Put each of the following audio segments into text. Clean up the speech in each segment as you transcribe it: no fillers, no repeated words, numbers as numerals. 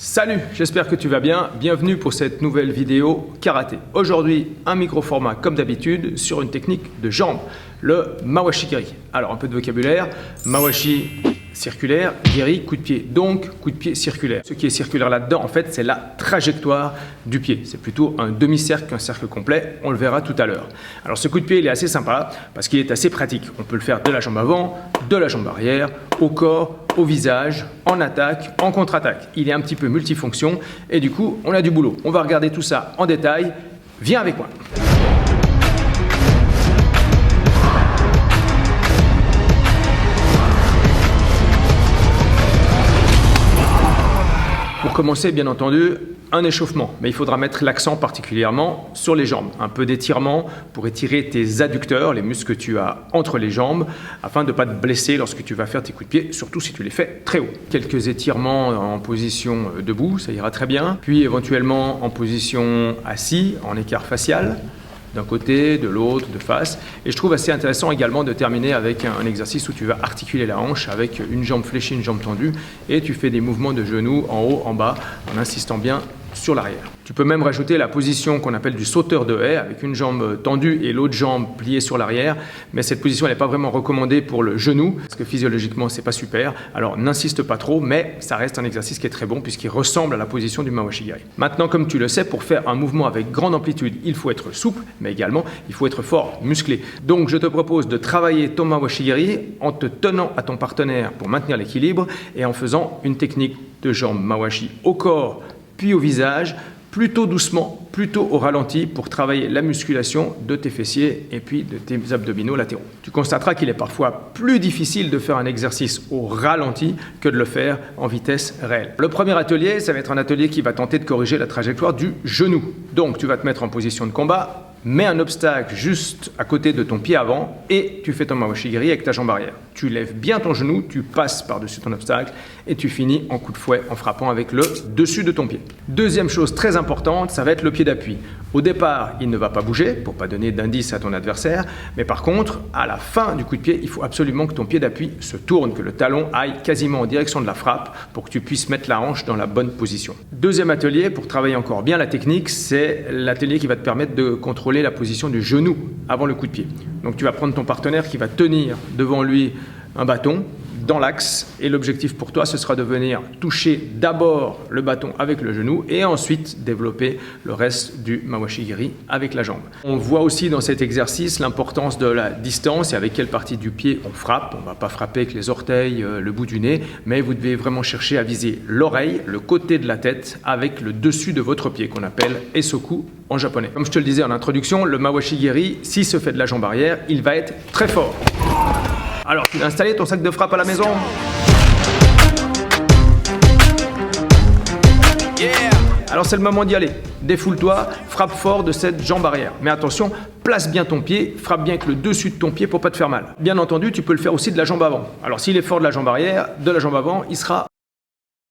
Salut, j'espère que tu vas bien. Bienvenue pour cette nouvelle vidéo karaté. Aujourd'hui, un micro-format comme d'habitude sur une technique de jambe, le mawashi giri. Alors, un peu de vocabulaire. Mawashi circulaire, giri, coup de pied. Donc, coup de pied circulaire. Ce qui est circulaire là-dedans, en fait, c'est la trajectoire du pied. C'est plutôt un demi-cercle qu'un cercle complet. On le verra tout à l'heure. Alors, ce coup de pied, il est assez sympa parce qu'il est assez pratique. On peut le faire de la jambe avant, de la jambe arrière, au corps, au visage, en attaque, en contre-attaque. Il est un petit peu multifonction et du coup, on a du boulot. On va regarder tout ça en détail. Viens avec moi. Pour commencer, bien entendu, un échauffement, mais il faudra mettre l'accent particulièrement sur les jambes. Un peu d'étirement pour étirer tes adducteurs, les muscles que tu as entre les jambes, afin de ne pas te blesser lorsque tu vas faire tes coups de pied, surtout si tu les fais très haut. Quelques étirements en position debout, ça ira très bien. Puis éventuellement en position assis, en écart facial, d'un côté, de l'autre, de face. Et je trouve assez intéressant également de terminer avec un exercice où tu vas articuler la hanche avec une jambe fléchie, une jambe tendue, et tu fais des mouvements de genoux en haut, en bas, en insistant bien sur l'arrière. Tu peux même rajouter la position qu'on appelle du sauteur de haie, avec une jambe tendue et l'autre jambe pliée sur l'arrière, mais cette position elle n'est pas vraiment recommandée pour le genou, parce que physiologiquement c'est pas super, alors n'insiste pas trop, mais ça reste un exercice qui est très bon puisqu'il ressemble à la position du mawashi giri. Maintenant, comme tu le sais, pour faire un mouvement avec grande amplitude, il faut être souple, mais également il faut être fort, musclé. Donc je te propose de travailler ton mawashi giri en te tenant à ton partenaire pour maintenir l'équilibre et en faisant une technique de jambe mawashi au corps puis au visage, plutôt doucement, plutôt au ralenti pour travailler la musculation de tes fessiers et puis de tes abdominaux latéraux. Tu constateras qu'il est parfois plus difficile de faire un exercice au ralenti que de le faire en vitesse réelle. Le premier atelier, ça va être un atelier qui va tenter de corriger la trajectoire du genou. Donc tu vas te mettre en position de combat, mets un obstacle juste à côté de ton pied avant et tu fais ton mawashi giri avec ta jambe arrière. Tu lèves bien ton genou, tu passes par-dessus ton obstacle et tu finis en coup de fouet en frappant avec le dessus de ton pied. Deuxième chose très importante, ça va être le pied d'appui. Au départ, il ne va pas bouger pour ne pas donner d'indice à ton adversaire, mais par contre, à la fin du coup de pied, il faut absolument que ton pied d'appui se tourne, que le talon aille quasiment en direction de la frappe pour que tu puisses mettre la hanche dans la bonne position. Deuxième atelier, pour travailler encore bien la technique, c'est l'atelier qui va te permettre de contrôler la position du genou avant le coup de pied. Donc tu vas prendre ton partenaire qui va tenir devant lui un bâton dans l'axe et l'objectif pour toi ce sera de venir toucher d'abord le bâton avec le genou et ensuite développer le reste du mawashi giri avec la jambe. On voit aussi dans cet exercice l'importance de la distance et avec quelle partie du pied on frappe. On ne va pas frapper avec les orteils, le bout du nez, mais vous devez vraiment chercher à viser l'oreille, le côté de la tête avec le dessus de votre pied qu'on appelle esoku en japonais. Comme je te le disais en introduction, le mawashi giri, s'il se fait de la jambe arrière, il va être très fort. Alors, tu as installé ton sac de frappe à la maison? Yeah! Alors, c'est le moment d'y aller. Défoule-toi, frappe fort de cette jambe arrière. Mais attention, place bien ton pied, frappe bien avec le dessus de ton pied pour pas te faire mal. Bien entendu, tu peux le faire aussi de la jambe avant. Alors, s'il est fort de la jambe arrière, de la jambe avant, il sera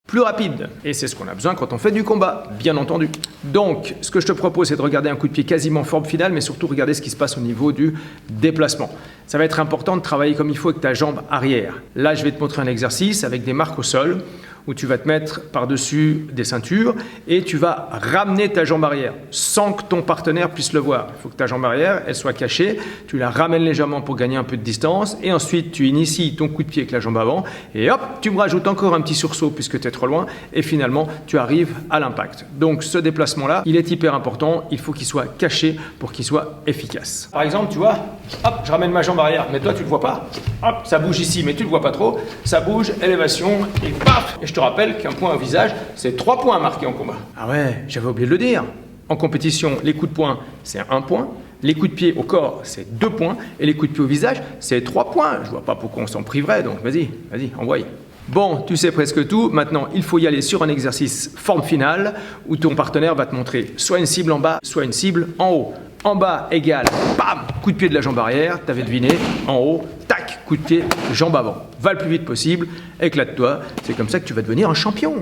plus rapide. Et c'est ce qu'on a besoin quand on fait du combat, bien entendu. Donc, ce que je te propose, c'est de regarder un coup de pied quasiment forme finale, mais surtout regarder ce qui se passe au niveau du déplacement. Ça va être important de travailler comme il faut avec ta jambe arrière. Là, je vais te montrer un exercice avec des marques au sol, où tu vas te mettre par-dessus des ceintures et tu vas ramener ta jambe arrière sans que ton partenaire puisse le voir. Il faut que ta jambe arrière, elle soit cachée. Tu la ramènes légèrement pour gagner un peu de distance et ensuite tu inities ton coup de pied avec la jambe avant et hop, tu me rajoutes encore un petit sursaut puisque tu es trop loin et finalement tu arrives à l'impact. Donc ce déplacement-là, il est hyper important. Il faut qu'il soit caché pour qu'il soit efficace. Par exemple, tu vois, hop, je ramène ma jambe arrière, mais toi tu le vois pas. Hop, ça bouge ici, mais tu le vois pas trop. Ça bouge, élévation et paf. Et je te rappelle qu'un point au visage, c'est 3 points marqués en combat. Ah ouais, j'avais oublié de le dire. En compétition, les coups de poing, c'est 1 point. Les coups de pied au corps, c'est 2 points. Et les coups de pied au visage, c'est 3 points. Je vois pas pourquoi on s'en priverait, donc vas-y, envoie. Bon, tu sais presque tout. Maintenant, il faut y aller sur un exercice forme finale où ton partenaire va te montrer soit une cible en bas, soit une cible en haut. En bas égale, bam, coup de pied de la jambe arrière, t'avais deviné, en haut, tac, coup de pied, jambe avant. Va le plus vite possible, éclate-toi, c'est comme ça que tu vas devenir un champion.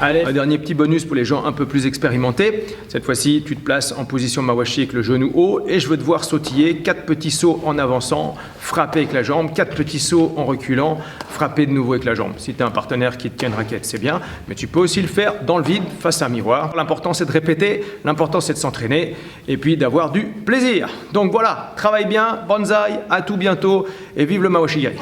Allez, un dernier petit bonus pour les gens un peu plus expérimentés. Cette fois-ci, tu te places en position mawashi avec le genou haut et je veux te voir sautiller 4 petits sauts en avançant, frapper avec la jambe, 4 petits sauts en reculant, frapper de nouveau avec la jambe. Si tu as un partenaire qui te tient une raquette, c'est bien, mais tu peux aussi le faire dans le vide face à un miroir. L'important, c'est de répéter, l'important, c'est de s'entraîner et puis d'avoir du plaisir. Donc voilà, travaille bien, bonsaï, à tout bientôt et vive le mawashi gai.